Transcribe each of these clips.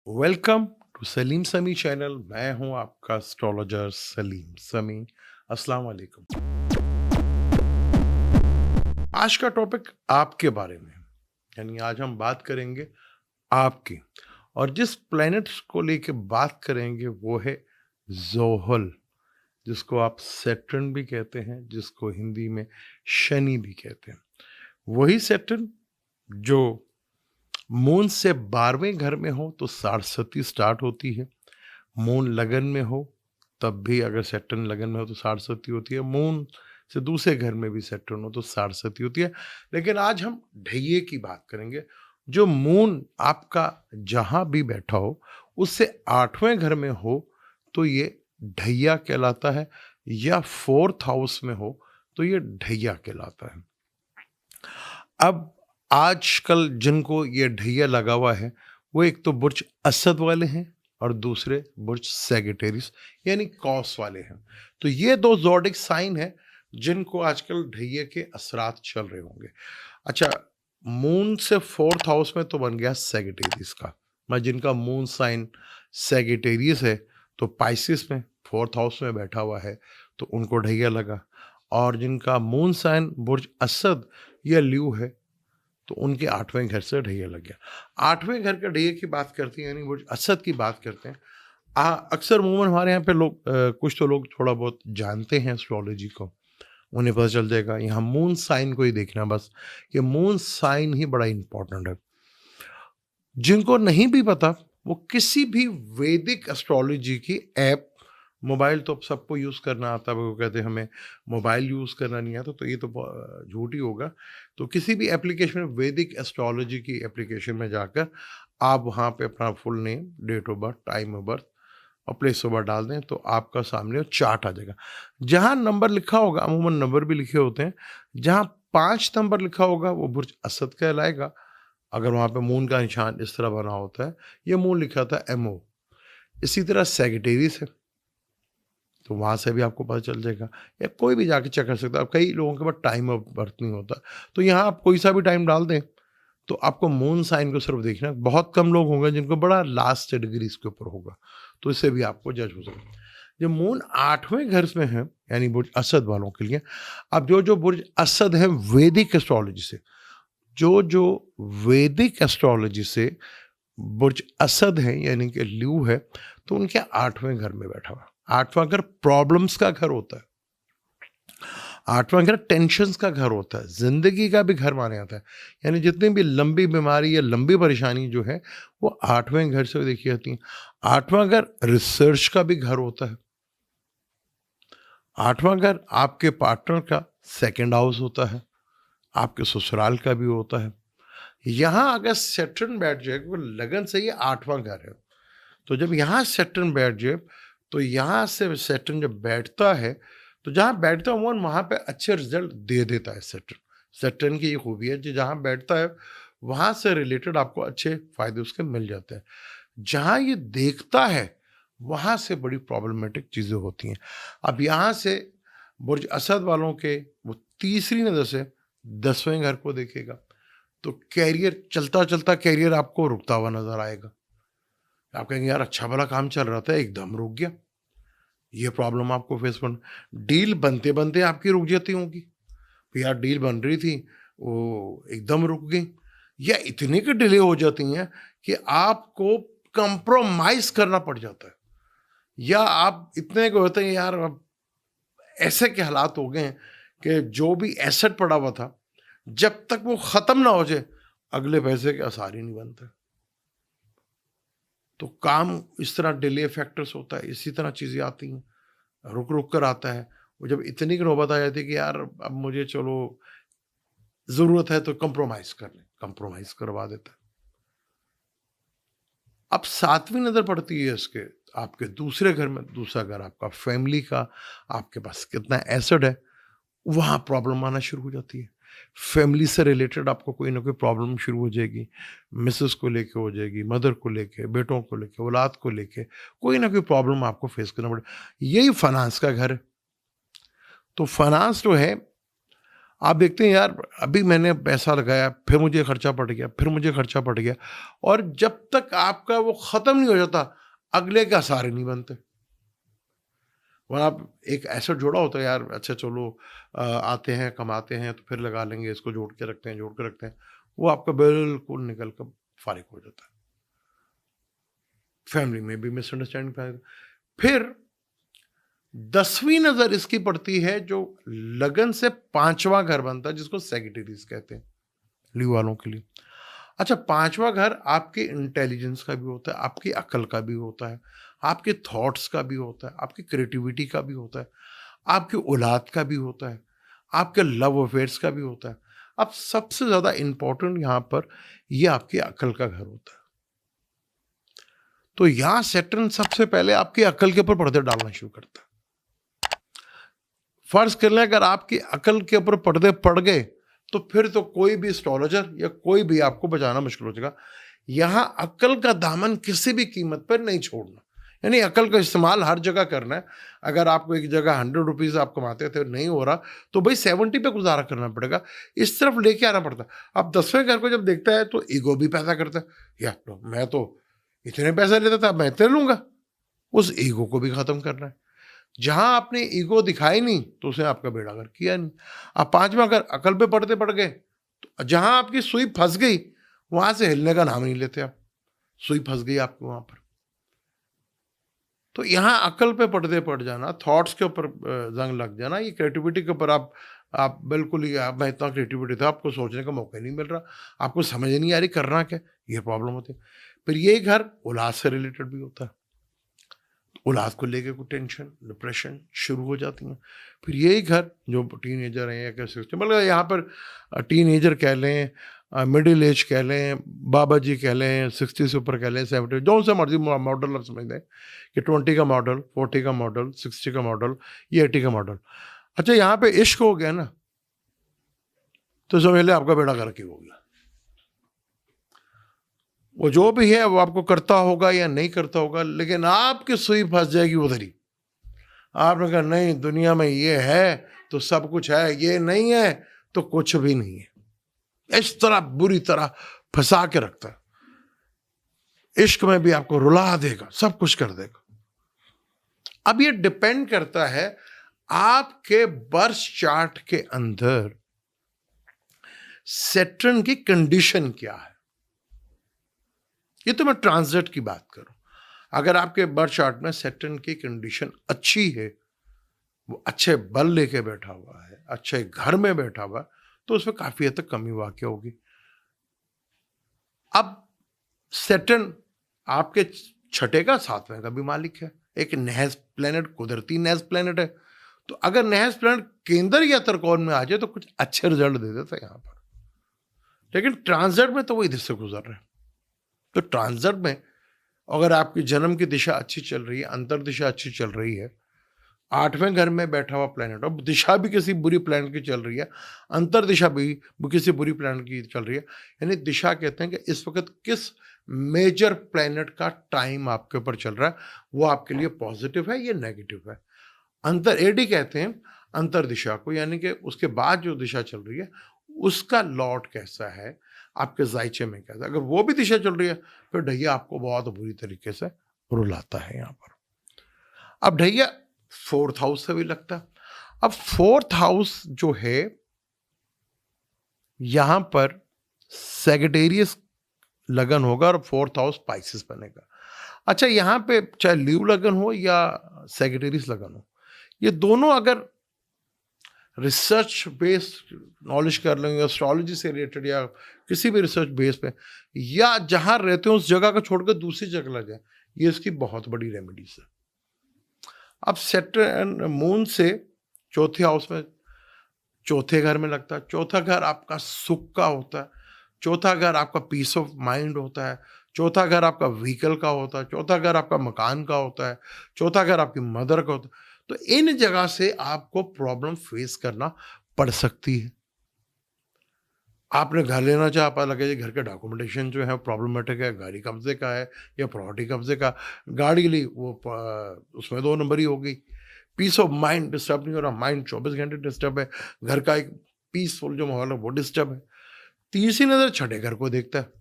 Welcome to Salim समी channel. मैं हूं आपका एस्ट्रोलॉजर सलीम समी। अस्सलाम वालेकुम। आज का टॉपिक आपके बारे में है। यानी आज हम बात करेंगे आपकी, और जिस प्लैनेट्स को लेके बात करेंगे वो है जोहल, जिसको आप सैटर्न भी कहते हैं, जिसको हिंदी में शनि भी कहते हैं। वही सैटर्न जो मून से 12वें घर में हो तो साढ़सती स्टार्ट होती है। मून लगन में हो तब भी, अगर सैटर्न लगन में हो तो साढ़सती होती है। मून से दूसरे घर में भी सैटर्न हो तो साढ़सती होती है। लेकिन आज हम ढैये की बात करेंगे। जो मून आपका जहां भी बैठा हो उससे 8वें घर में हो तो ये ढैया कहलाता है, या 4th हाउस में हो तो ये ढैया कहलाता है। अब आजकल जिनको ये ढैया लगा हुआ है वो एक तो बुर्ज असद वाले हैं और दूसरे बुर्ज सैगिटेरियस यानी कौस वाले हैं। तो ये दो ज़ोडिक साइन है जिनको आजकल ढैये के असरात चल रहे होंगे। अच्छा, मून से 4th हाउस में तो बन गया सैगिटेरियस का। मैं जिनका मून साइन सैगिटेरियस है तो पाइसिस में 4th हाउस में बैठा हुआ है तो उनको ढैया लगा। और जिनका मून साइन बुर्ज असद या ल्यू है तो उनके 8वें घर से ढैया लग गया। 8वें घर का ढैया की बात करते हैं, यानी बुर्ज असद की बात करते हैं। अक्सर अमूमन हमारे यहाँ पे लोग कुछ तो लोग थोड़ा बहुत जानते हैं एस्ट्रोलॉजी को, उन्हें पता चल जाएगा। यहाँ मून साइन को ही देखना बस, कि मून साइन ही बड़ा इंपॉर्टेंट है। जिनको नहीं भी पता वो किसी भी वैदिक एस्ट्रोलॉजी की ऐप, मोबाइल तो अब सबको यूज़ करना आता है। वो कहते हैं हमें मोबाइल यूज़ करना नहीं आता, तो ये तो झूठ ही होगा। तो किसी भी एप्लीकेशन में, वैदिक एस्ट्रोलॉजी की एप्लीकेशन में जाकर आप वहाँ पे अपना full name, date of birth, time of birth और प्लेस ऑफ बर्थ डाल दें तो आपका सामने वो चार्ट आ जाएगा। जहाँ नंबर लिखा होगा, अमूमन नंबर भी लिखे होते हैं, जहाँ 5 नंबर लिखा होगा वो बुर्ज असद कहलाएगा। अगर वहाँ पे मून का निशान इस तरह बना होता है, ये मून लिखा था MO। इसी तरह सैगिटेरियस है तो वहाँ से भी आपको पता चल जाएगा, या कोई भी जाके चेक कर सकता है। अब कई लोगों के पास टाइम ऑफ बर्थ नहीं होता, तो यहाँ आप कोई सा भी टाइम डाल दें तो आपको मून साइन को सिर्फ देखना है। बहुत कम लोग होंगे जिनको बड़ा लास्ट डिग्री इसके ऊपर होगा, तो इससे भी आपको जज हो सकता है। जब मून 8वें घर में है, यानी बुर्ज असद वालों के लिए, अब जो जो बुर्ज असद है वैदिक एस्ट्रोलॉजी से, जो जो वैदिक एस्ट्रोलॉजी से बुर्ज असद है यानी कि ल्यू है, तो उनके 8वें घर में बैठा हुआ। 8वां घर प्रॉब्लम्स का घर होता है। 8वां घर टेंशन्स का घर होता है, जिंदगी का भी घर माना जाता है। यानी जितनी भी लंबी बीमारी या लंबी परेशानी जो है वो 8वें घर से देखी जाती है। 8वां घर रिसर्च का भी घर होता है। 8वां घर आपके पार्टनर का सेकंड हाउस होता है, आपके ससुराल का भी होता है। यहाँ अगर सैटर्न बैठ जाए, वो लगन से ये 8वां घर है, तो जब यहाँ सैटर्न बैठ जाए तो यहाँ से सैटर्न जब बैठता है तो जहाँ बैठता है वहाँ पे अच्छे रिजल्ट दे देता है। सैटर्न, सैटर्न की ये खूबी है कि जहाँ बैठता है वहाँ से रिलेटेड आपको अच्छे फायदे उसके मिल जाते हैं। जहाँ ये देखता है वहाँ से बड़ी प्रॉब्लमेटिक चीज़ें होती हैं। अब यहाँ से बुर्ज असद वालों के वो तीसरी नज़र से 10वें घर को देखेगा तो कैरियर, चलता चलता कैरियर आपको रुकता हुआ नजर आएगा। आप कहेंगे यार अच्छा भला काम चल रहा था, एकदम रुक गया। ये प्रॉब्लम आपको फेस करना। डील बनते बनते आपकी रुक जाती होगी, तो यार डील बन रही थी वो एकदम रुक गई, या इतनी की डिले हो जाती हैं कि आपको कंप्रोमाइज करना पड़ जाता है। या आप इतने को होते हैं यार अब ऐसे के हालात हो गए हैं कि जो भी एसेट पड़ा हुआ था, जब तक वो खत्म ना हो जाए अगले पैसे के आसार ही नहीं बनते। तो काम इस तरह डिले फैक्टर्स होता है, इसी तरह चीज़ें आती हैं, रुक रुक कर आता है। वो जब इतनी की नौबत आ जाती है कि यार अब मुझे चलो ज़रूरत है तो कंप्रोमाइज़ कर लें, कंप्रोमाइज़ करवा देता है। अब 7वीं नज़र पड़ती है इसके आपके दूसरे घर में, दूसरा घर आपका फैमिली का, आपके पास कितना एसेट है, वहाँ प्रॉब्लम आना शुरू हो जाती है। फैमिली से रिलेटेड आपको कोई ना कोई प्रॉब्लम शुरू हो जाएगी। मिसेस को लेके हो जाएगी, मदर को लेके, बेटों को लेके, औलाद को लेके कोई ना कोई प्रॉब्लम आपको फेस करना पड़े। यही फाइनेंस का घर है। तो फाइनेंस जो है आप देखते हैं यार, अभी मैंने पैसा लगाया, फिर मुझे खर्चा पड़ गया, फिर मुझे खर्चा पड़ गया, और जब तक आपका वो खत्म नहीं हो जाता, अगले के आसार नहीं बनते। वहाँ आप एक एसेट जोड़ा होता है यार, अच्छा चलो आते हैं कमाते हैं तो फिर लगा लेंगे, इसको जोड़ के रखते हैं, जोड़ के रखते हैं, वो आपका बिल्कुल निकल कर फारिग हो जाता है। फैमिली में भी मिसअंडरस्टैंडिंग। फिर 10वीं नजर इसकी पड़ती है जो लगन से 5वां घर बनता है, जिसको सेक्रेटरीज कहते हैं लीव वालों के लिए। अच्छा, 5वां घर आपके इंटेलिजेंस का भी होता है, आपकी अकल का भी होता है, आपके थॉट्स का भी होता है, आपकी क्रिएटिविटी का भी होता है, आपकी औलाद का भी होता है, आपके लव अफेयर्स का भी होता है। अब सबसे ज्यादा इंपॉर्टेंट यहाँ पर ये आपकी अकल का घर होता है। तो यहां सैटर्न सबसे पहले आपकी अकल के ऊपर पर्दे डालना शुरू करता है। फर्ज कर लें अगर आपकी अकल के ऊपर पर्दे पड़ गए तो फिर तो कोई भी एस्ट्रोलॉजर या कोई भी आपको बचाना मुश्किल हो जाएगा। यहां अकल का दामन किसी भी कीमत पर नहीं छोड़ना, यानी अकल का इस्तेमाल हर जगह करना है। अगर आपको एक जगह 100 रुपीज आप कमाते थे, नहीं हो रहा, तो भाई 70 पे गुजारा करना पड़ेगा, इस तरफ लेके आना पड़ता। अब 10वें घर को जब देखता है तो ईगो भी पैदा करता है, या तो मैं तो इतने पैसे लेता था, मैं इतने लूंगा, उस ईगो को भी खत्म करना है। जहां आपने ईगो दिखाई नहीं तो उसने आपका बेड़ा गर्क किया नहीं। अब 5वां घर अकल पे पड़ते पड़ गए, तो जहां आपकी सुई फंस गई वहां से हिलने का नाम नहीं लेते आप, सुई फंस गई आपको वहां पर। तो यहाँ अकल पे पर्दे पड़ जाना, थॉट्स के ऊपर जंग लग जाना, ये क्रिएटिविटी के ऊपर आप बिल्कुल ही, मैं इतना क्रिएटिविटी था, आपको सोचने का मौका नहीं मिल रहा, आपको समझ नहीं आ रही करना क्या, ये प्रॉब्लम होती है। फिर ये घर औलाद से रिलेटेड भी होता है, औलाद को लेके कोई टेंशन डिप्रेशन शुरू हो जाती हैं। फिर यही घर जो टीनेजर हैं या कैसे, मतलब यहाँ पर टीनेजर कह लें, मिडिल एज कह लें, बाबा जी कह लें, 60 से ऊपर कह लें, 70, जो से मर्जी मॉडल आप समझ लें कि 20 का मॉडल, 40 का मॉडल, 60 का मॉडल, ये 80 का मॉडल। अच्छा, यहाँ पे इश्क हो गया ना, तो समझ लें आपका बेड़ा गर्क ही हो गया। वो जो भी है वो आपको करता होगा या नहीं करता होगा, लेकिन आपकी सुई फंस जाएगी उधर ही। आपने कहा नहीं, दुनिया में ये है तो सब कुछ है, ये नहीं है तो कुछ भी नहीं है। इस तरह बुरी तरह फंसा के रखता है। इश्क में भी आपको रुला देगा, सब कुछ कर देगा। अब ये डिपेंड करता है आपके बर्थ चार्ट के अंदर सैटर्न की कंडीशन क्या है। ये तो मैं ट्रांजिट की बात करूं। अगर आपके बर्थ चार्ट में सैटर्न की कंडीशन अच्छी है, वो अच्छे बल लेके बैठा हुआ है, अच्छे घर में बैठा हुआ है, तो उसमें काफी हद तक कमी वाकई होगी। अब सैटर्न आपके 6 का 7वें का भी मालिक है, एक नहज प्लेनेट, कुदरती नहज प्लेनेट है। तो अगर नहज प्लेनेट केंद्र या त्रिकोण में आ जाए तो कुछ अच्छे रिजल्ट दे देता है यहां पर। लेकिन ट्रांजिट में तो वो इधर से गुजर रहे हैं। तो ट्रांजिट में अगर आपकी जन्म की दिशा अच्छी चल रही है, अंतर दिशा अच्छी चल रही है, 8वें घर में बैठा हुआ प्लेनेट, और दिशा भी किसी बुरी प्लेनेट की चल रही है, अंतर दिशा भी किसी बुरी प्लेनेट की चल रही है, यानी दिशा कहते हैं कि इस वक्त किस मेजर प्लेनेट का टाइम आपके ऊपर चल रहा है, वो आपके लिए पॉजिटिव है या नेगेटिव है। अंतर एडी कहते हैं अंतर दिशा को, यानी कि उसके बाद जो दिशा चल रही है उसका लॉर्ड कैसा है, आपके जायचे में कैसा। अगर वो भी दिशा चल रही है फिर ढैया आपको बहुत बुरी तरीके से रुलाता है यहाँ पर। अब ढैया 4th हाउस से भी लगता है। अब 4th हाउस जो है यहां पर सेजिटेरियस लगन होगा और 4th हाउस स्पाइसेस बनेगा। अच्छा, यहां पे चाहे लीव लगन हो या सेजिटेरियस लगन हो, ये दोनों अगर रिसर्च बेस्ड नॉलेज कर लेंगे, एस्ट्रोलॉजी से रिलेटेड या किसी भी रिसर्च बेस पे, या जहां रहते हो उस जगह को छोड़कर दूसरी जगह लग जाए, ये इसकी बहुत बड़ी रेमेडीज है। अब सैटर्न मून से 4th हाउस में, 4थे घर में लगता है। 4था घर आपका सुख का होता है, 4था घर आपका पीस ऑफ माइंड होता है, 4था घर आपका व्हीकल का होता है, 4था घर आपका मकान का होता है, 4था घर आपकी मदर का होता है। तो इन जगह से आपको प्रॉब्लम फेस करना पड़ सकती है। आपने घर लेना चाहा, पता लगे घर के डॉक्यूमेंटेशन जो है प्रॉब्लमेटिक है, गाड़ी कब्जे का है या प्रॉपर्टी कब्जे का, गाड़ी ली वो उसमें 2 नंबर ही हो गई। पीस ऑफ माइंड डिस्टर्ब नहीं हो रहा, माइंड 24 घंटे डिस्टर्ब है, घर का एक पीसफुल जो माहौल है वो डिस्टर्ब है। तीसरी नज़र छठे घर को देखता है।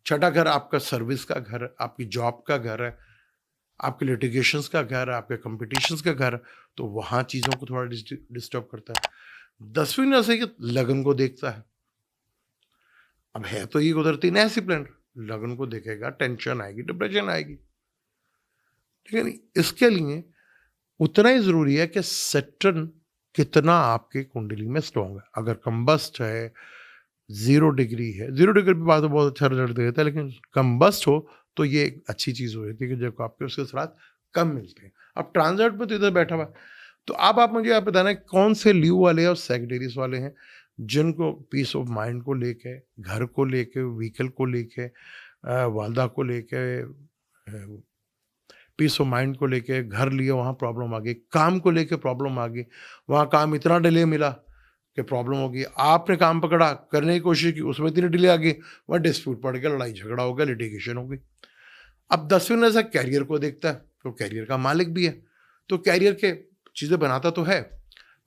छठा घर आपका सर्विस का घर है, आपकी जॉब का घर है, आपके लिटिगेशंस का घर है, आपके कंपटीशंस का घर है, तो वहाँ चीज़ों को थोड़ा डिस्टर्ब करता है। 10वीं नज़र ये लगन को देखता है। अब है तो ये कुदरती ऐसी प्लान, लगन को देखेगा, टेंशन आएगी, डिप्रेशन आएगी। लेकिन इसके लिए उतना ही ज़रूरी है कि सैटर्न कितना आपके कुंडली में स्ट्रॉन्ग है। अगर कंबस्ट है, 0 डिग्री है, 0 डिग्री पे बात तो बहुत अच्छा रिजल्ट देता है, लेकिन कंबस्ट हो तो ये एक अच्छी चीज़ हो जाती है कि जब आपके उसके साथ कम मिलते हैं। अब ट्रांजिट में तो इधर बैठा हुआ है, तो अब आप मुझे आप बताना कौन से ल्यू वाले और सेक्रेटरीज वाले हैं जिनको पीस ऑफ माइंड को लेके, घर को लेके, व्हीकल को लेके, वालदा को लेके, पीस ऑफ माइंड को लेके, घर लिए वहाँ प्रॉब्लम आ गई, काम को लेके प्रॉब्लम आ गई, वहाँ काम इतना डिले मिला कि प्रॉब्लम हो गई, आपने काम पकड़ा, करने की कोशिश की, उसमें इतनी डिले आ गई, वहाँ डिस्प्यूट पड़ गया, लड़ाई झगड़ा हो गया, लिटिगेशन हो गई। अब 10वीं नज़र कैरियर को देखता है, तो कैरियर का मालिक भी है, तो कैरियर के चीज़ें बनाता तो है,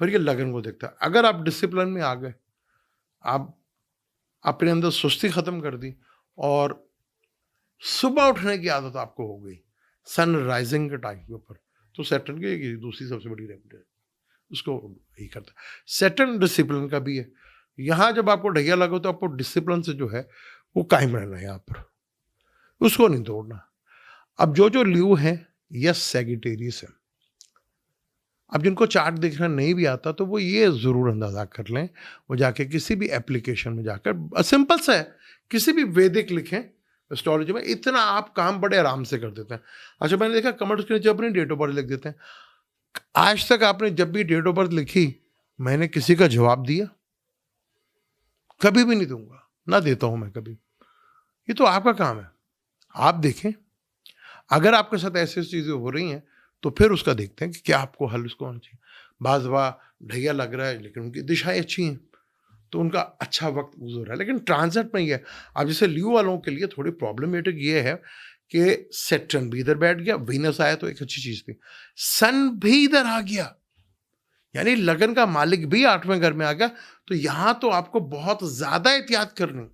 पर ये लगन को देखता है। अगर आप डिसिप्लिन में आ गए, आप अपने अंदर सुस्ती ख़त्म कर दी और सुबह उठने की आदत आपको हो गई सन राइजिंग के टाइम के ऊपर, तो सैटर्न की दूसरी सबसे बड़ी रेमेडी उसको ही करता है। सैटर्न डिसिप्लिन का भी है। यहाँ जब आपको ढैया लगे तो आपको डिसिप्लिन से जो है वो कायम रहना है, यहाँ पर उसको नहीं तोड़ना। अब जो ल्यू है या सेगिटेरियस है, अब जिनको चार्ट देखना नहीं भी आता तो वो ये ज़रूर अंदाज़ा कर लें, वो जाके किसी भी एप्लीकेशन में जाकर, सिंपल सा है, किसी भी वैदिक लिखें एस्ट्रोलॉजी में, इतना आप काम बड़े आराम से कर देते हैं। अच्छा, मैंने देखा कमेंट्स के नीचे अपनी डेट ऑफ बर्थ लिख देते हैं। आज तक आपने जब भी डेट ऑफ बर्थ लिखी, मैंने किसी का जवाब दिया? कभी भी नहीं दूंगा, ना देता हूं मैं कभी। ये तो आपका काम है, आप देखें। अगर आपके साथ ऐसी चीज़ें हो रही हैं तो फिर उसका देखते हैं कि क्या आपको हल उसको होना चाहिए। बाज़ ढैया लग रहा है लेकिन उनकी दिशाएं अच्छी हैं तो उनका अच्छा वक्त गुजर रहा है, लेकिन ट्रांजिट में ही है। अब जैसे ल्यू वालों के लिए थोड़ी प्रॉब्लमेटिक ये है कि सैटर्न भी इधर बैठ गया, वीनस आया तो एक अच्छी चीज़ थी, सन भी इधर आ गया, यानी लगन का मालिक भी 8वें घर में आ गया, तो यहां तो आपको बहुत ज्यादा एहतियात करनी।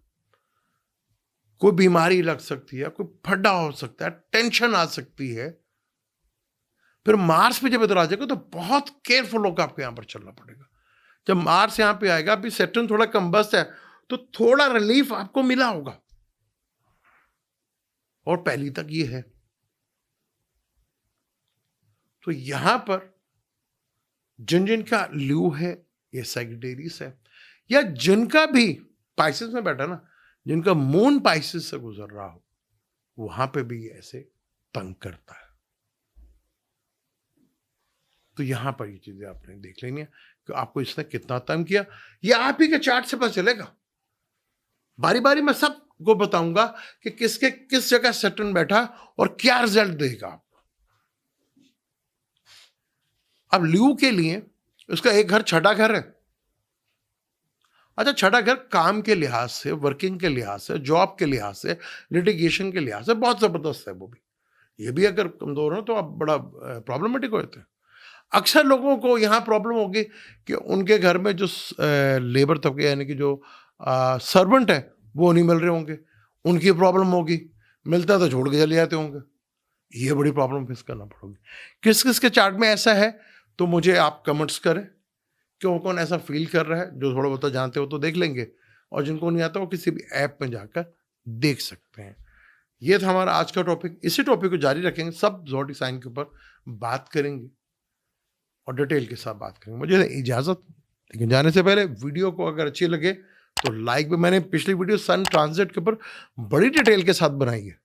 कोई बीमारी लग सकती है, कोई फड्डा हो सकता है, टेंशन आ सकती है। फिर मार्स पे जब इधर आ जाएगा तो बहुत केयरफुल होकर आपको यहां पर चलना पड़ेगा। जब मार्स यहां पे आएगा, अभी सैटर्न थोड़ा कंबस्ट है तो थोड़ा रिलीफ आपको मिला होगा, और पहली तक ये है। तो यहां पर जिनका ल्यू है, ये सेगिटेरियस है, या जिनका भी पाइसेस में बैठा ना, जिनका मून पाइसेस से गुजर रहा हो, वहां पे भी ऐसे तंग करता है। तो यहां पर ये चीजें आपने देख लेनी है कि आपको इसने कितना तंग किया। ये आप ही के चार्ट से पता चलेगा। बारी बारी मैं सबको बताऊंगा कि किसके किस जगह सैटर्न बैठा और क्या रिजल्ट देगा आपको। अब ल्यू के लिए उसका एक घर छठा घर है। अच्छा, छठा घर काम के लिहाज से, वर्किंग के लिहाज से, जॉब के लिहाज से, लिटिगेशन के लिहाज से बहुत जबरदस्त है वो भी। ये भी अगर कमजोर हो तो आप बड़ा प्रॉब्लमेटिक होते हैं। अक्सर लोगों को यहाँ प्रॉब्लम होगी कि उनके घर में जो लेबर तबके यानी कि जो सर्वेंट है वो नहीं मिल रहे होंगे, उनकी प्रॉब्लम होगी, मिलता तो छोड़ के चले जाते होंगे। ये बड़ी प्रॉब्लम फेस करना पड़ेगी। किस किस के चार्ट में ऐसा है तो मुझे आप कमेंट्स करें, क्यों कौन ऐसा फील कर रहा है। जो थोड़ा बहुत जानते हो तो देख लेंगे, और जिनको नहीं आता वो किसी भी ऐप में जाकर देख सकते हैं। ये था हमारा आज का टॉपिक। इसी टॉपिक को जारी रखेंगे, सब ज़ोडिक साइन के ऊपर बात करेंगे और डिटेल के साथ बात करेंगे। मुझे इजाज़त, लेकिन जाने से पहले वीडियो को अगर अच्छी लगे तो लाइक भी। मैंने पिछली वीडियो सन ट्रांजिट के ऊपर बड़ी डिटेल के साथ बनाई है,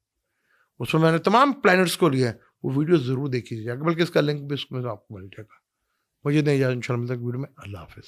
उसमें मैंने तमाम प्लैनेट्स को लिया है, वो वीडियो ज़रूर देखिएगा, बल्कि इसका लिंक भी उसमें आपको मिल जाएगा। मुझे नहीं इजाज़त, इंशाल्लाह मिलते हैं वीडियो में। अल्लाह हाफ़िज़।